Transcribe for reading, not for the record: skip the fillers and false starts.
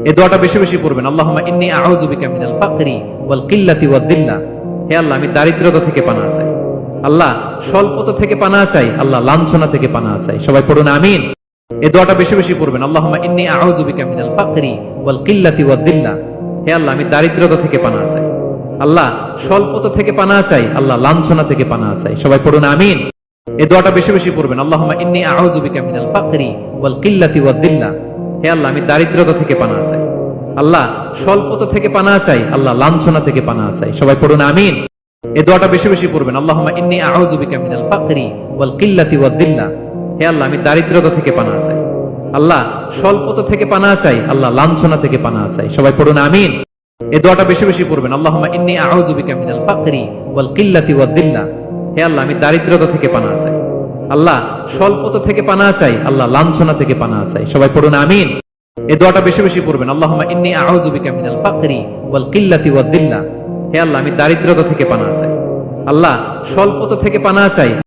এই দোয়াটা বেশি বেশি পড়বেন। আল্লাহুম্মা ইন্নী আউযু বিকা মিনাল ফাকরি ওয়াল কিল্লাতি ওয়াদ দিল্লা। হে আল্লাহ, আমি দারিদ্রতা থেকে পানাহ চাই। আল্লাহ, স্বল্পতা থেকে পানাহ চাই। আল্লাহ, লাঞ্ছনা থেকে পানাহ চাই। সবাই পড়ুন আমিন। এই দোয়াটা বেশি বেশি পড়বেন। আল্লাহুম্মা ইন্নী আউযু বিকা মিনাল ফাকরি ওয়াল কিল্লাতি ওয়াদ দিল্লা। হে আল্লাহ, আমি দারিদ্রতা থেকে পানাহ চাই। আল্লাহ, স্বল্পতা থেকে পানাহ চাই। আল্লাহ, লাঞ্ছনা থেকে পানাহ চাই। সবাই পড়ুন আমিন। এই দোয়াটা বেশি বেশি পড়বেন। আল্লাহুম্মা ইন্নী আউযু বিকা মিনাল ফাকরি ওয়াল কিল্লাতি ওয়াদ দিল্লা। হে আল্লাহ, আমি দারিদ্রতা থেকে পানাহ চাই। আল্লাহ, স্বল্পতা থেকে পানাহ চাই। আল্লাহ, লাঞ্ছনা থেকে পানাহ চাই। সবাই পড়ুন আমিন। এই দোয়াটা বেশি বেশি পড়বেন। আল্লাহুম্মা ইন্নী আউযু বিকা মিনাল ফাকরি ওয়াল কিল্লাতি ওয়াদ দিল্লা। হে আল্লাহ, আমি দারিদ্রতা থেকে পানাহ চাই। আল্লাহ, স্বল্পতা থেকে পানাহ চাই। আল্লাহ, লাঞ্ছনা থেকে পানাহ চাই। সবাই পড়ুন আমিন। এই দোয়াটা বেশি বেশি পড়বেন। আল্লাহুম্মা ইন্নী আউযু বিকা মিনাল ফাকরি ওয়াল কিল্লাতি ওয়াদ দিল্লা। হে আল্লাহ, আমি দারিদ্রতা থেকে পানাহ চাই। আল্লাহ, স্বল্পতা থেকে পানাহ চাই। আল্লাহ, লাঞ্ছনা থেকে পানাহ চাই। সবাই পড়ুন আমিন। এই দোয়াটা বেশি বেশি পড়বেন। আল্লাহুম্মা ইন্নী আউযু বিকা মিনাল ফাকরি ওয়াল কিল্লাতি ওয়াদ দিল্লা। হে আল্লাহ, আমি দারিদ্রতা থেকে পানাহ চাই। আল্লাহ, স্বল্পতা থেকে পানাহ চাই।